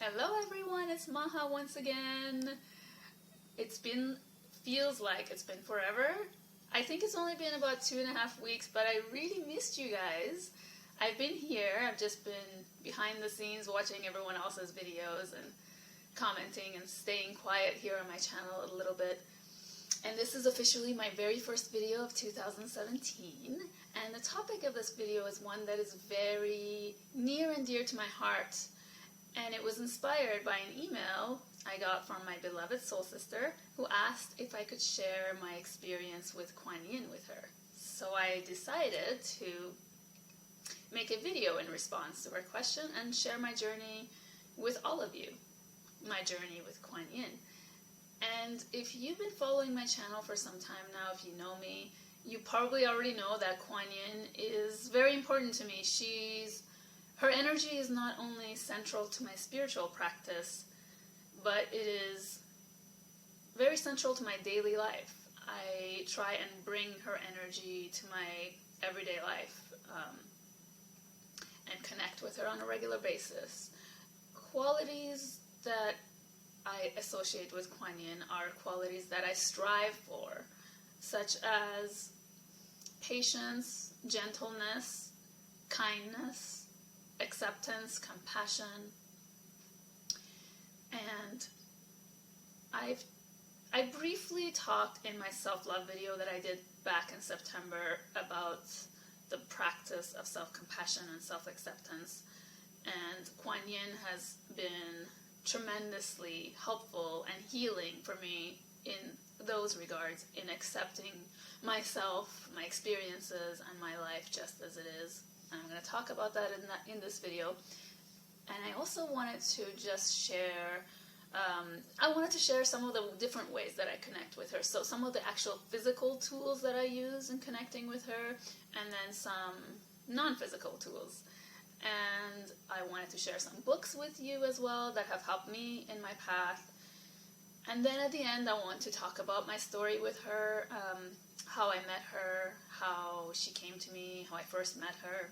Hello everyone, it's Maha once again. Feels like it's been forever. I think it's only been about 2.5 weeks, but I really missed you guys. I've been here, I've just been behind the scenes watching everyone else's videos and commenting and staying quiet here on my channel a little bit. And this is officially my very first video of 2017. And the topic of this video is one that is very near and dear to my heart. And it was inspired by an email I got from my beloved soul sister who asked if I could share my experience with Quan Yin with her. So I decided to make a video in response to her question and share my journey with all of you, my journey with Quan Yin. And if you've been following my channel for some time now, if you know me, you probably already know that Quan Yin is very important to me. Her energy is not only central to my spiritual practice, but it is very central to my daily life. I try and bring her energy to my everyday life and connect with her on a regular basis. Qualities that I associate with Quan Yin are qualities that I strive for, such as patience, gentleness, kindness, acceptance, compassion, and I briefly talked in my self-love video that I did back in September about the practice of self-compassion and self-acceptance, and Quan Yin has been tremendously helpful and healing for me in those regards, in accepting myself, my experiences, and my life just as it is. I'm going to talk about that in this video. And I also wanted to just share, some of the different ways that I connect with her. So some of the actual physical tools that I use in connecting with her, and then some non-physical tools. And I wanted to share some books with you as well that have helped me in my path. And then at the end, I want to talk about my story with her, how I met her, how she came to me, how I first met her.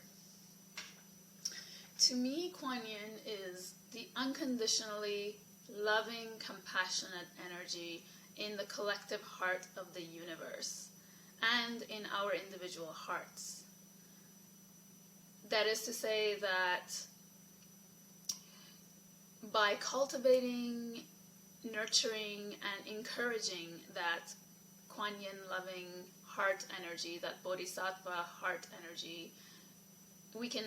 To me, Quan Yin is the unconditionally loving, compassionate energy in the collective heart of the universe and in our individual hearts. That is to say that by cultivating, nurturing, and encouraging that Quan Yin loving heart energy, that Bodhisattva heart energy, we can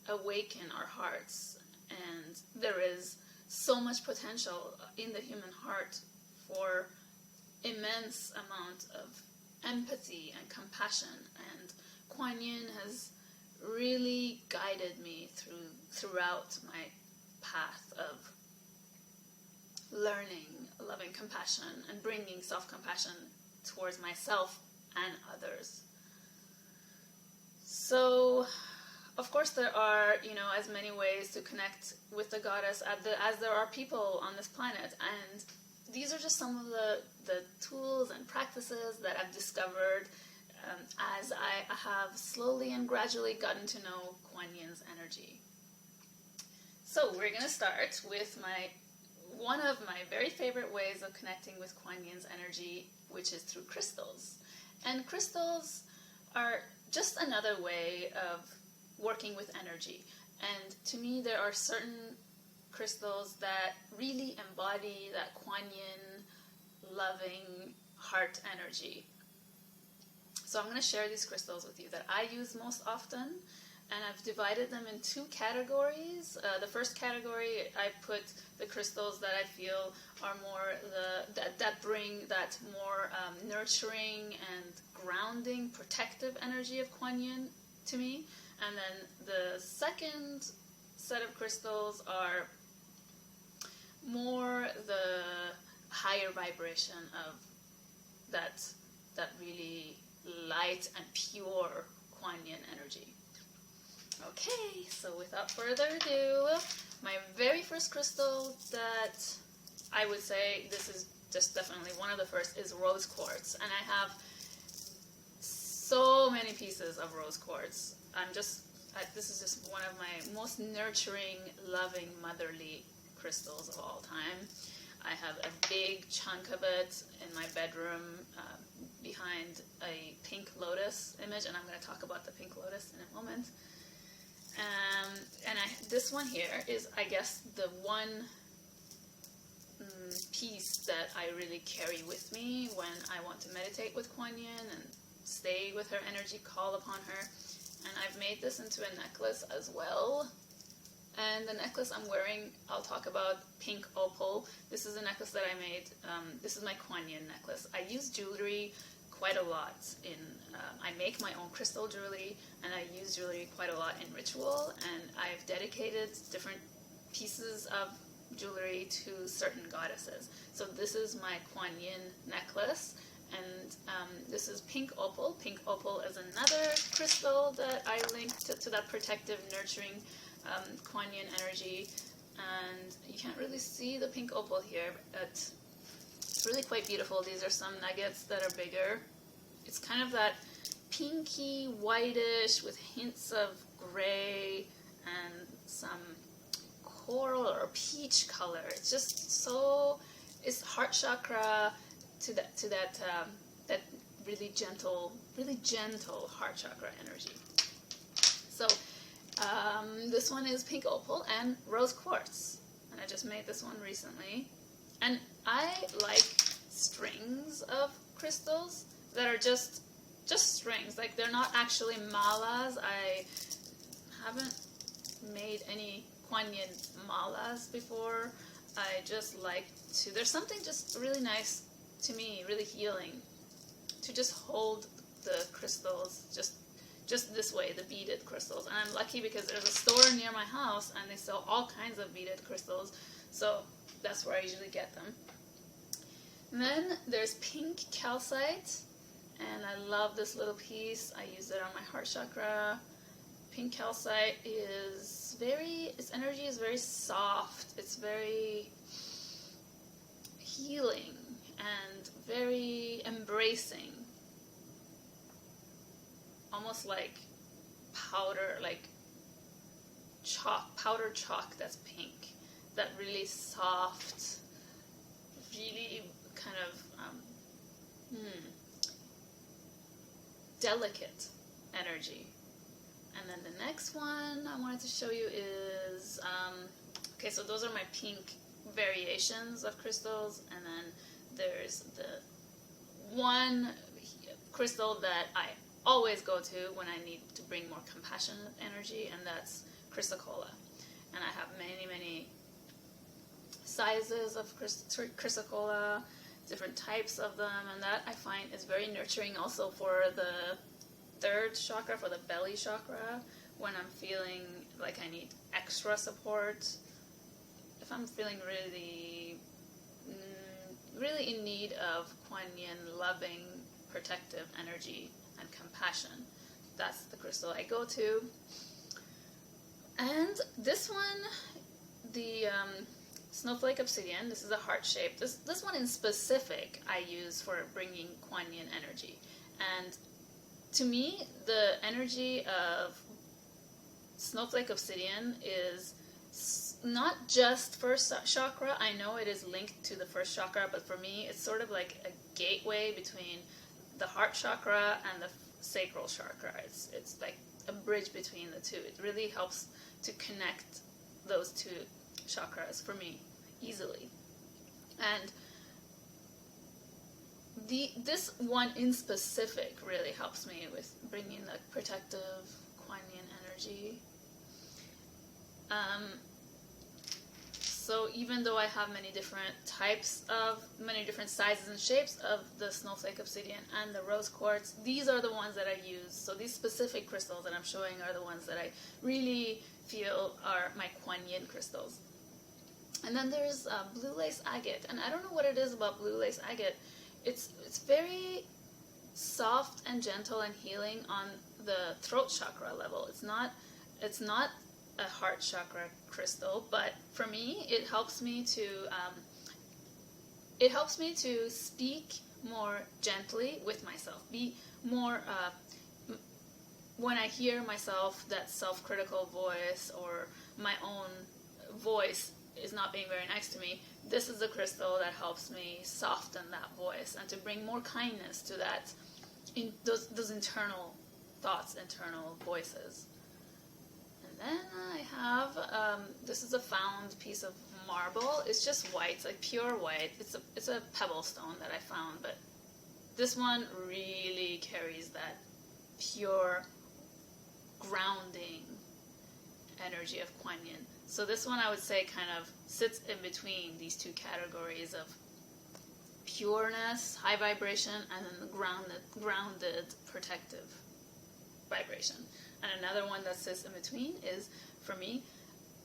awaken our hearts. And there is so much potential in the human heart for immense amount of empathy and compassion. And Quan Yin has really guided me throughout my path of learning, loving compassion, and bringing self-compassion towards myself and others. So, of course, there are, as many ways to connect with the goddess as there are people on this planet, and these are just some of the tools and practices that I've discovered as I have slowly and gradually gotten to know Quan Yin's energy. So we're going to start with one of my very favorite ways of connecting with Quan Yin's energy, which is through crystals. And crystals are just another way of working with energy. And to me, there are certain crystals that really embody that Quan Yin loving heart energy. So I'm going to share these crystals with you that I use most often, and I've divided them in two categories. The first category, I put the crystals that I feel are more that bring that more nurturing and grounding, protective energy of Quan Yin to me. And then the second set of crystals are more the higher vibration of that really light and pure Quan Yin energy. Okay, so without further ado, my very first crystal that I would say, this is just definitely one of the first, is rose quartz. And I have so many pieces of rose quartz. This is just one of my most nurturing, loving, motherly crystals of all time. I have a big chunk of it in my bedroom behind a pink lotus image, and I'm going to talk about the pink lotus in a moment. This one here is, I guess, the one piece that I really carry with me when I want to meditate with Kuan Yin and stay with her energy, call upon her. And I've made this into a necklace as well. And the necklace I'm wearing, I'll talk about pink opal. This is a necklace that I made. This is my Quan Yin necklace. I use jewelry quite a lot. I make my own crystal jewelry, and I use jewelry quite a lot in ritual. And I've dedicated different pieces of jewelry to certain goddesses. So this is my Quan Yin necklace. And this is pink opal. Pink opal is another crystal that I linked to that protective, nurturing Kuan Yin energy. And you can't really see the pink opal here, but it's really quite beautiful. These are some nuggets that are bigger. It's kind of that pinky, whitish with hints of gray and some coral or peach color. It's just so, it's heart chakra to that really gentle heart chakra energy. So this one is pink opal and rose quartz, and I just made this one recently. And I like strings of crystals that are just strings, like they're not actually malas. I haven't made any Kuan Yin malas before. I just like to, there's something just really nice to me, really healing, to just hold the crystals just this way, the beaded crystals. And I'm lucky because there's a store near my house and they sell all kinds of beaded crystals, so that's where I usually get them. And then there's pink calcite, and I love this little piece. I use it on my heart chakra. Pink calcite is its energy is very soft. It's very healing and very embracing. Almost like powder, like chalk, powdered chalk that's pink. That really soft, really kind of delicate energy. And then the next one I wanted to show you is, okay, so those are my pink variations of crystals, and then there's the one crystal that I always go to when I need to bring more compassionate energy, and that's Chrysocolla. And I have many sizes of Chrysocolla, different types of them, and that I find is very nurturing also for the third chakra, for the belly chakra, when I'm feeling like I need extra support. If I'm feeling really in need of Kuan Yin loving, protective energy and compassion, that's the crystal I go to. And this one, the Snowflake Obsidian, this is a heart shape. This one in specific I use for bringing Kuan Yin energy. And to me, the energy of Snowflake Obsidian is not just first chakra. I know it is linked to the first chakra, but for me, it's sort of like a gateway between the heart chakra and the sacral chakra. It's like a bridge between the two. It really helps to connect those two chakras for me easily. And this one in specific really helps me with bringing the protective Kuan Yin energy. So even though I have many different sizes and shapes of the Snowflake Obsidian and the rose quartz, these are the ones that I use. So these specific crystals that I'm showing are the ones that I really feel are my Kuan Yin crystals. And then there's blue lace agate, and I don't know what it is about blue lace agate. It's very soft and gentle and healing on the throat chakra level. It's not a heart chakra crystal, but for me, it helps me to speak more gently with myself. Be more when I hear myself, that self-critical voice or my own voice is not being very nice to me, this is the crystal that helps me soften that voice and to bring more kindness to that, in those internal thoughts, internal voices. And then I have, this is a found piece of marble. It's just white, it's like pure white. It's a pebble stone that I found, but this one really carries that pure grounding energy of Kuan Yin. So this one I would say kind of sits in between these two categories of pureness, high vibration, and then the grounded, protective vibration. And another one that sits in between is, for me,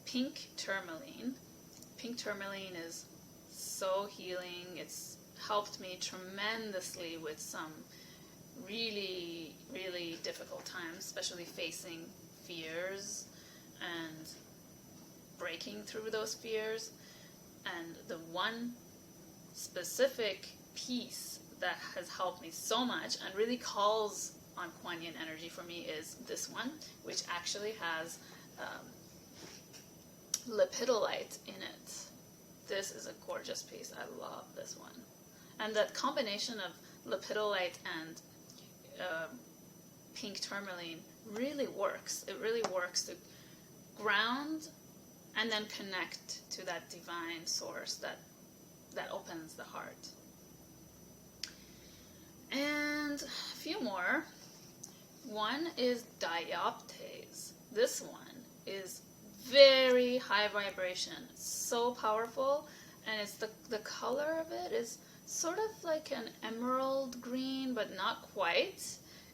pink tourmaline. Pink tourmaline is so healing. It's helped me tremendously with some really, really difficult times, especially facing fears and breaking through those fears. And the one specific piece that has helped me so much and really calls on Kuan Yin energy for me is this one, which actually has lepidolite in it. This is a gorgeous piece. I love this one. And that combination of lepidolite and pink tourmaline really works. It really works to ground and then connect to that divine source that opens the heart. And a few more. One is dioptase. This one is very high vibration, so powerful, and it's the color of it is sort of like an emerald green, but not quite.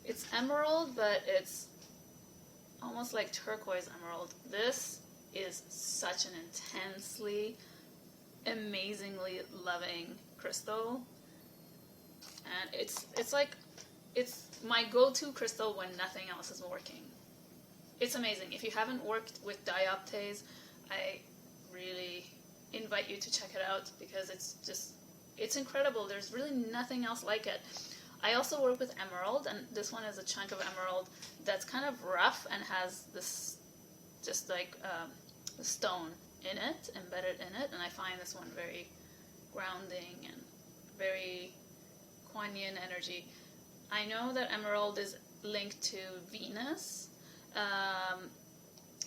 It's emerald, but it's almost like turquoise emerald. This is such an intensely, amazingly loving crystal, and it's my go-to crystal when nothing else is working. It's amazing. If you haven't worked with dioptase, I really invite you to check it out because it's incredible. There's really nothing else like it. I also work with emerald, and this one is a chunk of emerald that's kind of rough and has this just like stone in it, embedded in it, and I find this one very grounding and very Kuan Yin energy. I know that emerald is linked to Venus,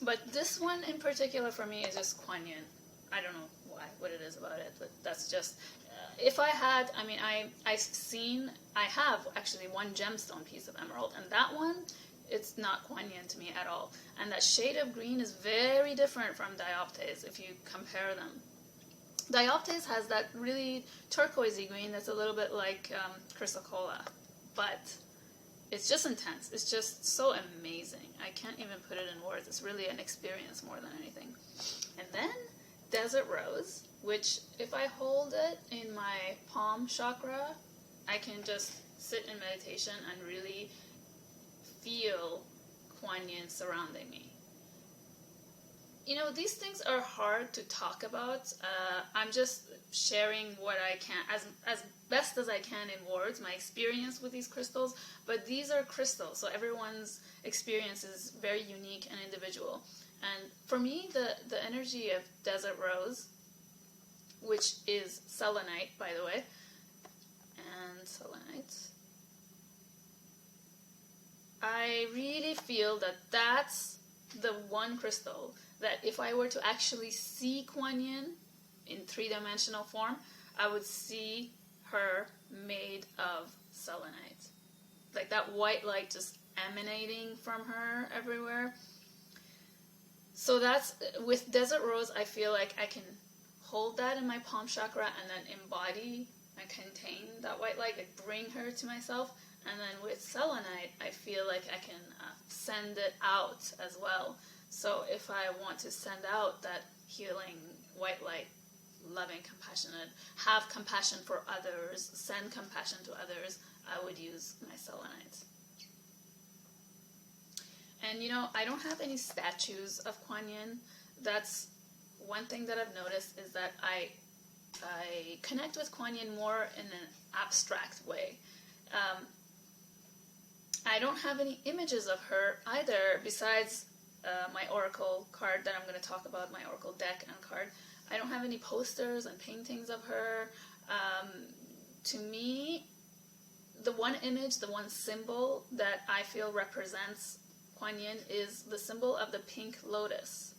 but this one in particular for me is just Kuan Yin. I don't know what it is about it, but that's just, if I had, I have actually one gemstone piece of emerald, and that one, it's not Kuan Yin to me at all. And that shade of green is very different from dioptase if you compare them. Dioptase has that really turquoisey green that's a little bit like Chrysocolla, but it's just intense. It's just so amazing. I can't even put it in words. It's really an experience more than anything. And then desert rose, which if I hold it in my palm chakra, I can just sit in meditation and really feel Kuan Yin surrounding me. You know, these things are hard to talk about. I'm just sharing what I can, as best as I can in words, my experience with these crystals, but these are crystals, so everyone's experience is very unique and individual. And for me, the energy of desert rose, which is selenite, by the way, and selenite, I really feel that that's the one crystal that if I were to actually see Kuan Yin in three-dimensional form, I would see her made of selenite. Like that white light just emanating from her everywhere. So that's, with desert rose, I feel like I can hold that in my palm chakra and then embody and contain that white light, like bring her to myself. And then with selenite, I feel like I can send it out as well. So if I want to send out that healing white light, loving, compassionate, have compassion for others, send compassion to others, I would use my selenite. And you know, I don't have any statues of Kuan Yin. That's one thing that I've noticed, is that I connect with Kuan Yin more in an abstract way. I don't have any images of her either, besides my oracle card that I'm going to talk about, my oracle deck and card. I don't have any posters and paintings of her. To me, the one image, the one symbol that I feel represents Kuan Yin is the symbol of the pink lotus.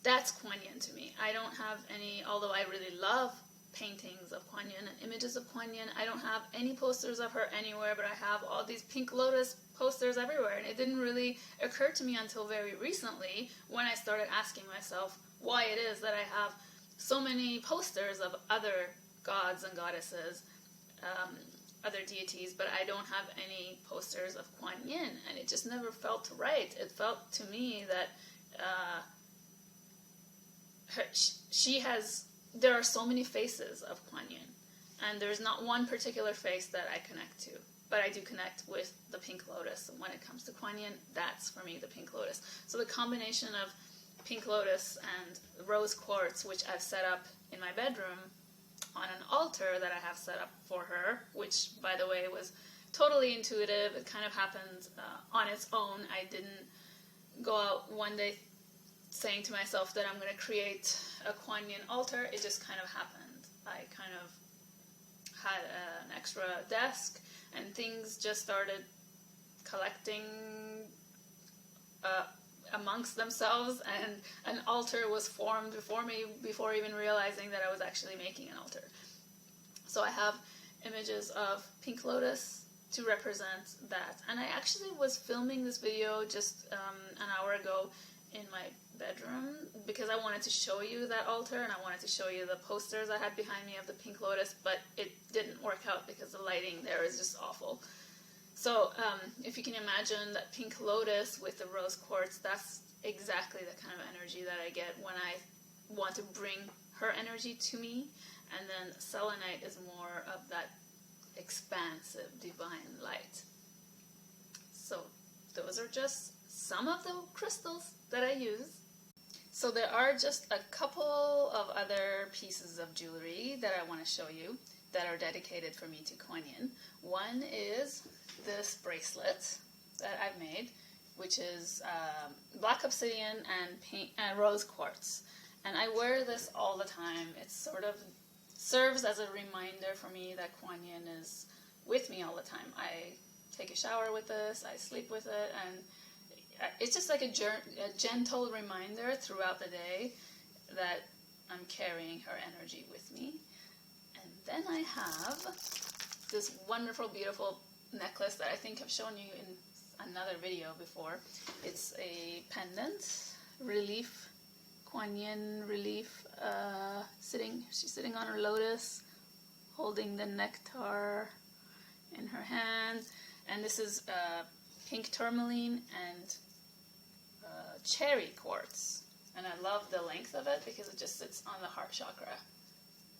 That's Kuan Yin to me. I don't have any, although I really love paintings of Kuan Yin and images of Kuan Yin, I don't have any posters of her anywhere, but I have all these pink lotus posters everywhere, and it didn't really occur to me until very recently when I started asking myself why it is that I have so many posters of other gods and goddesses, other deities, but I don't have any posters of Kuan Yin, and it just never felt right. It felt to me that there are so many faces of Kuan Yin, and there's not one particular face that I connect to, but I do connect with the pink lotus. And when it comes to Kuan Yin, that's for me the pink lotus. So the combination of pink lotus and rose quartz, which I've set up in my bedroom on an altar that I have set up for her, which, by the way, was totally intuitive. It kind of happened on its own. I didn't go out one day saying to myself that I'm going to create a Kuan Yin altar. It just kind of happened. I kind of had an extra desk, and things just started collecting amongst themselves, and an altar was formed before me before even realizing that I was actually making an altar. So I have images of pink lotus to represent that. And I actually was filming this video just an hour ago in my bedroom because I wanted to show you that altar, and I wanted to show you the posters I had behind me of the pink lotus, but it didn't work out because the lighting there is just awful. So if you can imagine that pink lotus with the rose quartz, that's exactly the kind of energy that I get when I want to bring her energy to me. And then selenite is more of that expansive divine light. So those are just some of the crystals that I use. So there are just a couple of other pieces of jewelry that I want to show you that are dedicated for me to Kuan Yin. One is this bracelet that I've made, which is black obsidian and rose quartz. And I wear this all the time. It sort of serves as a reminder for me that Kuan Yin is with me all the time. I take a shower with this, I sleep with it, and it's just like a gentle reminder throughout the day that I'm carrying her energy with me. And then I have this wonderful, beautiful necklace that I think I've shown you in another video before. It's a pendant, relief, Kuan Yin relief, she's sitting on her lotus, holding the nectar in her hand, and this is pink tourmaline and cherry quartz, and I love the length of it because it just sits on the heart chakra,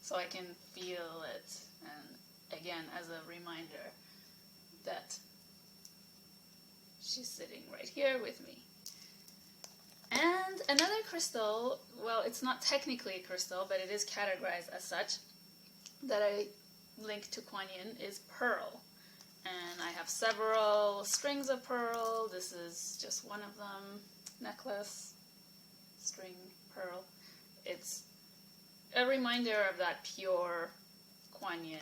so I can feel it, and again, as a reminder that she's sitting right here with me. And another crystal, well, it's not technically a crystal, but it is categorized as such, that I link to Kuan Yin is pearl. And I have several strings of pearl. This is just one of them. Necklace, string, pearl. It's a reminder of that pure Kuan Yin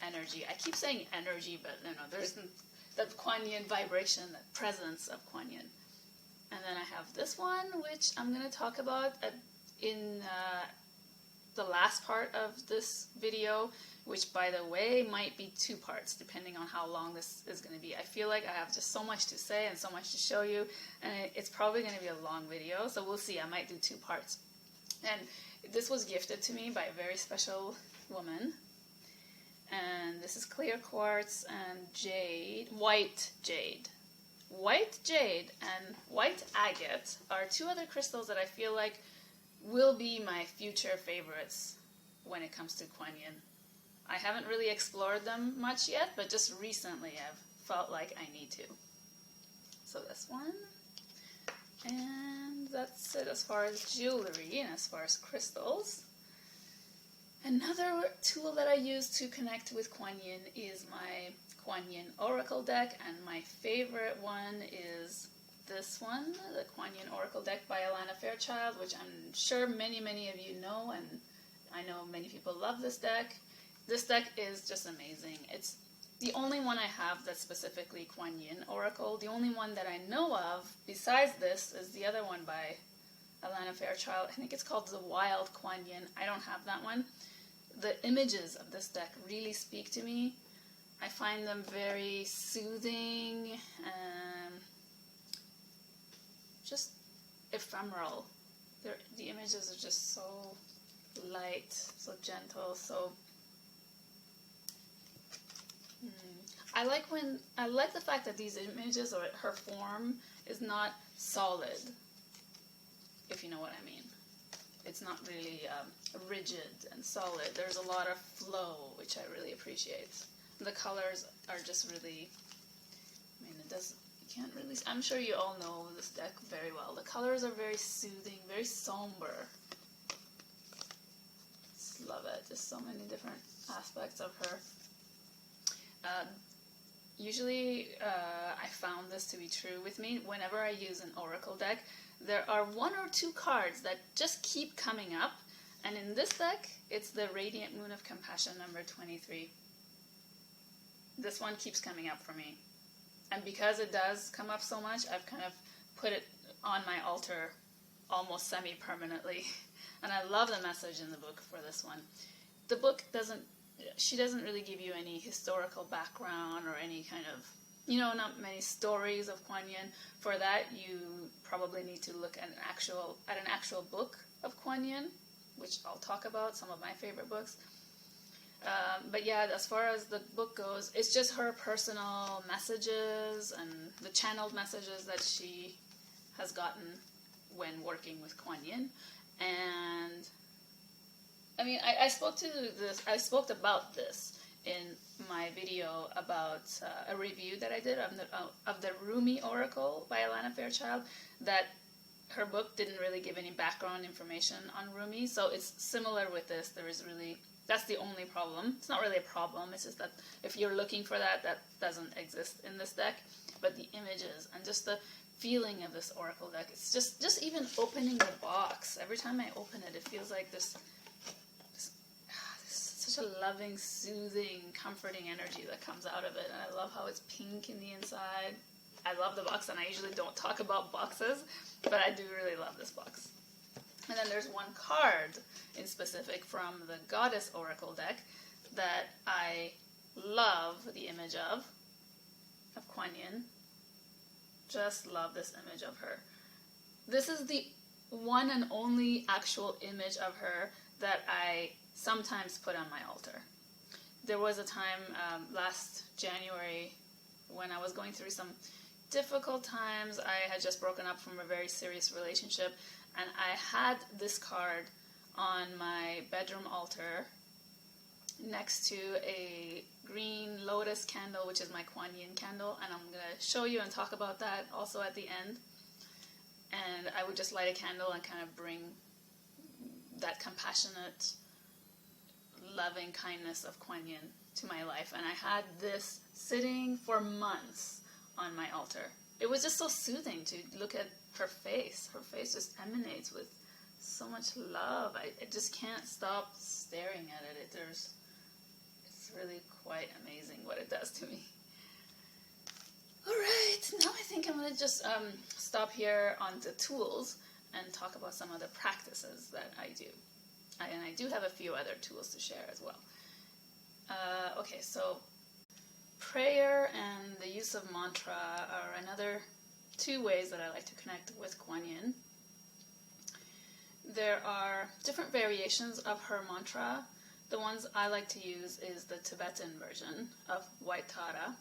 energy. I keep saying energy, but no, there's that Kuan Yin vibration, that presence of Kuan Yin. And then I have this one, which I'm going to talk about in the last part of this video, which, by the way, might be 2 parts, depending on how long this is going to be. I feel like I have just so much to say and so much to show you, and it's probably going to be a long video, so we'll see. I might do 2 parts. And this was gifted to me by a very special woman. And this is clear quartz and jade, white jade. White jade and white agate are 2 other crystals that I feel like will be my future favorites when it comes to Kuan Yin. I haven't really explored them much yet, but just recently I've felt like I need to. So this one. And that's it as far as jewelry and as far as crystals. Another tool that I use to connect with Kuan Yin is my Kuan Yin Oracle deck, and my favorite one is this one, the Kuan Yin Oracle deck by Alana Fairchild, which I'm sure many of you know, and I know many people love this deck. This deck is just amazing. It's the only one I have that's specifically Kuan Yin Oracle. The only one that I know of besides this is the other one by Alana Fairchild. I think it's called the Wild Kuan Yin. I don't have that one. The images of this deck really speak to me. I find them very soothing and just ephemeral. The images are just so light, so gentle, so... I like the fact that these images, or her form, is not solid, if you know what I mean. It's not really rigid and solid. There's a lot of flow, which I really appreciate. The colors are just really, I mean, you can't really, I'm sure you all know this deck very well. The colors are very soothing, very somber. Just love it. Just so many different aspects of her. Usually, I found this to be true with me. Whenever I use an oracle deck, there are one or two cards that just keep coming up. And in this deck, it's the Radiant Moon of Compassion number 23. This one keeps coming up for me. And because it does come up so much, I've kind of put it on my altar almost semi-permanently. And I love the message in the book for this one. The book she doesn't really give you any historical background or any kind of, not many stories of Kuan Yin. For that, you probably need to look at an actual book of Kuan Yin, which I'll talk about, some of my favorite books. But yeah, as far as the book goes, it's just her personal messages and the channeled messages that she has gotten when working with Kuan Yin. And I mean, I spoke about this in my video about a review that I did of the Rumi Oracle by Alana Fairchild, that her book didn't really give any background information on Rumi, so it's similar with this. That's the only problem. It's not really a problem, it's just that if you're looking for that doesn't exist in this deck. But the images and just the feeling of this Oracle deck, it's just even opening the box. Every time I open it, it feels like there's such a loving, soothing, comforting energy that comes out of it. And I love how it's pink in the inside. I love the box, and I usually don't talk about boxes, but I do really love this box. And then there's one card in specific from the Goddess Oracle deck that I love the image of Kuan Yin. Just love this image of her. This is the one and only actual image of her that I sometimes put on my altar. There was a time last January when I was going through some difficult times. I had just broken up from a very serious relationship, and I had this card on my bedroom altar next to a green lotus candle, which is my Kuan Yin candle, and I'm going to show you and talk about that also at the end. And I would just light a candle and kind of bring that compassionate, loving kindness of Kuan Yin to my life. And I had this sitting for months on my altar. It was just so soothing to look at her face. Her face just emanates with so much love. I just can't stop staring at it. It's really quite amazing what it does to me. Alright, now I think I'm going to just stop here on the tools and talk about some of the practices that I do. And I do have a few other tools to share as well. Okay, so prayer and the use of mantra are another two ways that I like to connect with Kuan Yin. There are different variations of her mantra. The ones I like to use is the Tibetan version of White Tara,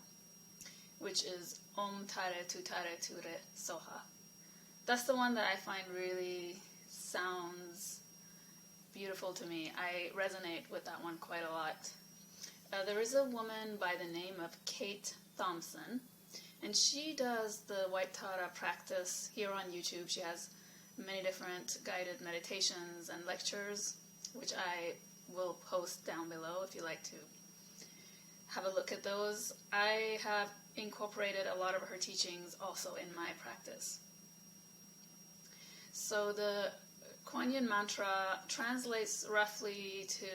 which is Om Tare Tu Tare Ture Soha. That's the one that I find really sounds beautiful to me. I resonate with that one quite a lot. There is a woman by the name of Kate Thompson, and she does the White Tara practice here on YouTube. She has many different guided meditations and lectures, which I will post down below if you like to have a look at those. I have incorporated a lot of her teachings also in my practice. So the Quan Yin Mantra translates roughly to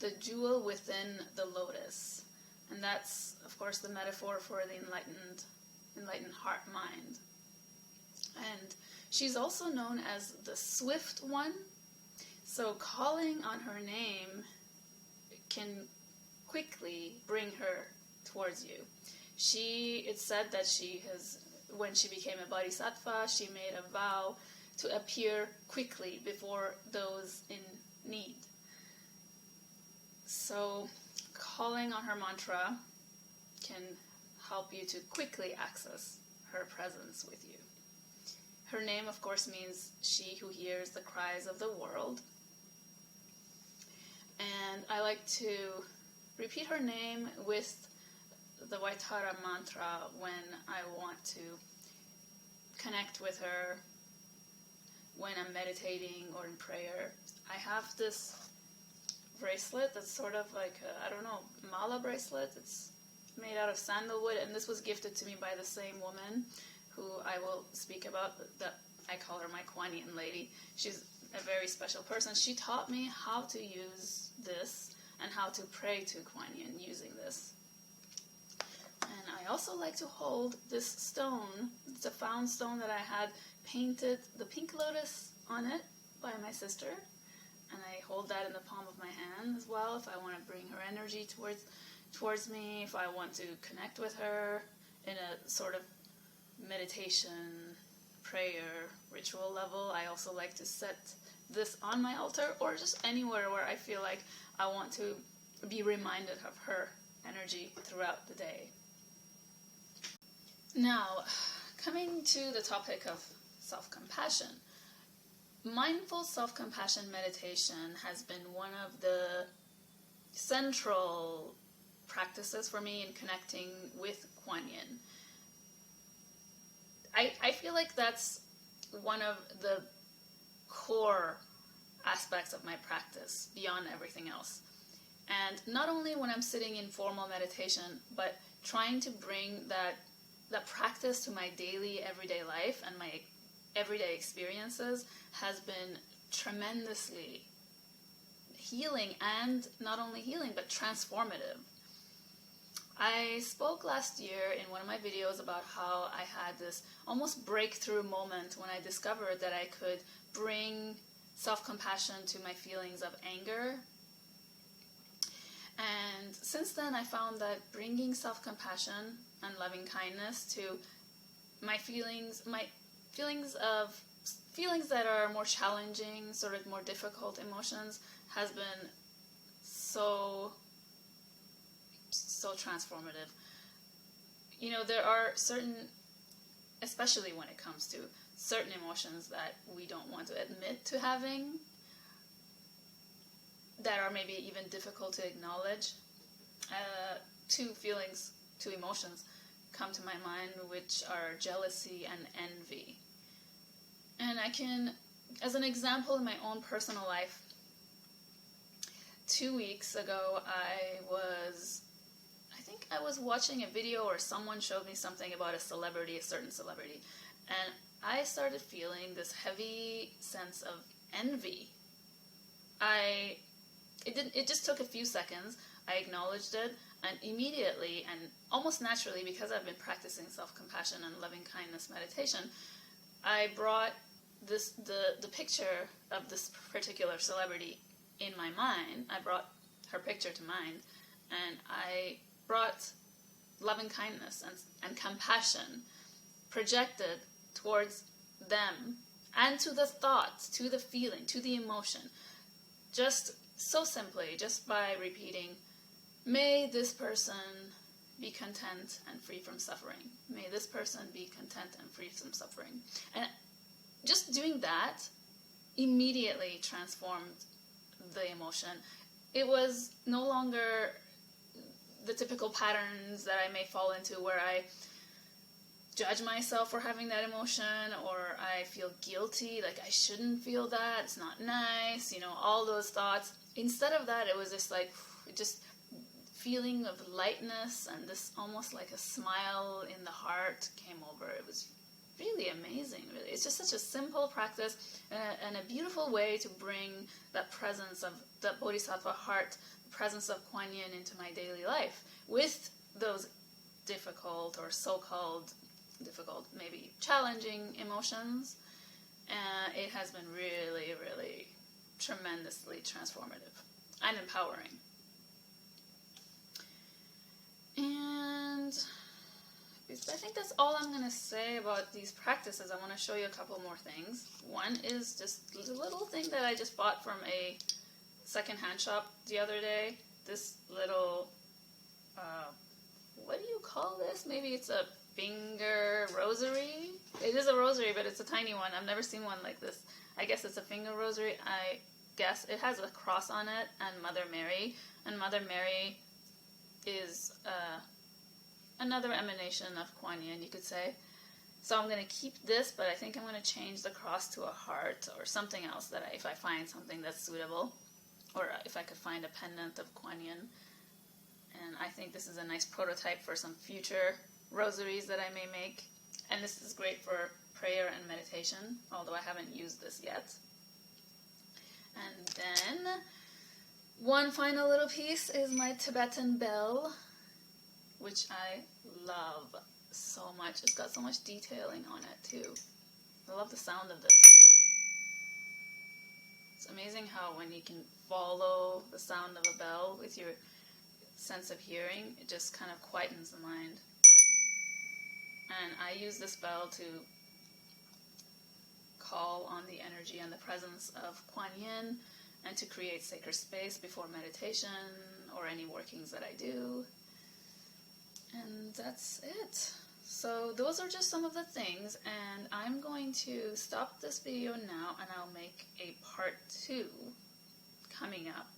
the jewel within the lotus. And that's, of course, the metaphor for the enlightened heart-mind. And she's also known as the Swift One. So calling on her name can quickly bring her towards you. It's said that when she became a bodhisattva, she made a vow to appear quickly before those in need. So calling on her mantra can help you to quickly access her presence with you. Her name, of course, means she who hears the cries of the world. And I like to repeat her name with the Vaitara mantra when I want to connect with her, when I'm meditating or in prayer. I have this bracelet that's sort of like a mala bracelet. It's made out of sandalwood, and this was gifted to me by the same woman who I will speak about. That I call her my Quan Yin lady. She's a very special person. She taught me how to use this and how to pray to Quan Yin using this. And I also like to hold this stone. It's a found stone that I had painted the pink lotus on it by my sister. And I hold that in the palm of my hand as well if I want to bring her energy towards me, if I want to connect with her in a sort of meditation, prayer, ritual level. I also like to set this on my altar or just anywhere where I feel like I want to be reminded of her energy throughout the day. Now, coming to the topic of self-compassion. Mindful self-compassion meditation has been one of the central practices for me in connecting with Quan Yin. I feel like that's one of the core aspects of my practice beyond everything else. And not only when I'm sitting in formal meditation, but trying to bring that practice to my daily, everyday life and my everyday experiences has been tremendously healing, and not only healing, but transformative. I spoke last year in one of my videos about how I had this almost breakthrough moment when I discovered that I could bring self-compassion to my feelings of anger. And since then, I found that bringing self-compassion and loving kindness to my feelings that are more challenging, sort of more difficult emotions, has been so transformative. You know, there are certain, especially when it comes to certain emotions that we don't want to admit to having, that are maybe even difficult to acknowledge. Two emotions come to my mind, which are jealousy and envy. And I can, as an example in my own personal life, 2 weeks ago I think I was watching a video or someone showed me something about a certain celebrity, and I started feeling this heavy sense of envy. It just took a few seconds. I acknowledged it, and immediately and almost naturally, because I've been practicing self-compassion and loving kindness meditation, I brought the picture of this particular celebrity in my mind. I brought her picture to mind, and I brought loving kindness and compassion projected towards them and to the thought, to the feeling, to the emotion. Just so simply, just by repeating, may this person be content and free from suffering. May this person be content and free from suffering. And just doing that immediately transformed the emotion. It was no longer the typical patterns that I may fall into where I judge myself for having that emotion, or I feel guilty, like I shouldn't feel that, it's not nice, all those thoughts. Instead of that, it was just like, it just feeling of lightness and this almost like a smile in the heart came over. It was really amazing, really. It's just such a simple practice and a beautiful way to bring that presence of the Bodhisattva heart, the presence of Kuan Yin into my daily life with those difficult or so-called difficult, maybe challenging emotions. And it has been really, really tremendously transformative and empowering. And I think that's all I'm going to say about these practices. I want to show you a couple more things. One is just a little thing that I just bought from a secondhand shop the other day. This little, what do you call this? Maybe it's a finger rosary. It is a rosary, but it's a tiny one. I've never seen one like this. I guess it's a finger rosary. I guess it has a cross on it and Mother Mary. And Mother Mary is another emanation of Kuan Yin, you could say. So I'm going to keep this, but I think I'm going to change the cross to a heart or something else that if I find something that's suitable, or if I could find a pendant of Kuan Yin. And I think this is a nice prototype for some future rosaries that I may make. And this is great for prayer and meditation, although I haven't used this yet. And then one final little piece is my Tibetan Bell, which I love so much. It's got so much detailing on it too. I love the sound of this. It's amazing how when you can follow the sound of a bell with your sense of hearing, it just kind of quietens the mind. And I use this bell to call on the energy and the presence of Kuan Yin and to create sacred space before meditation or any workings that I do. And that's it. So those are just some of the things, and I'm going to stop this video now and I'll make a part 2 coming up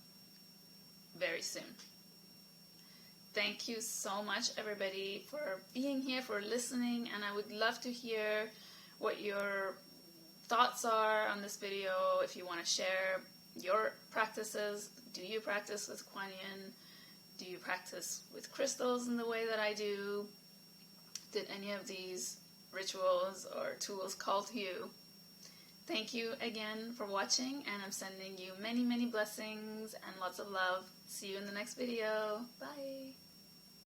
very soon. Thank you so much, everybody, for being here, for listening, and I would love to hear what your thoughts are on this video. If you want to share your practices, do you practice with Kuan Yin? Do you practice with crystals in the way that I do? Did any of these rituals or tools call to you? Thank you again for watching, and I'm sending you many, many blessings and lots of love. See you in the next video. Bye.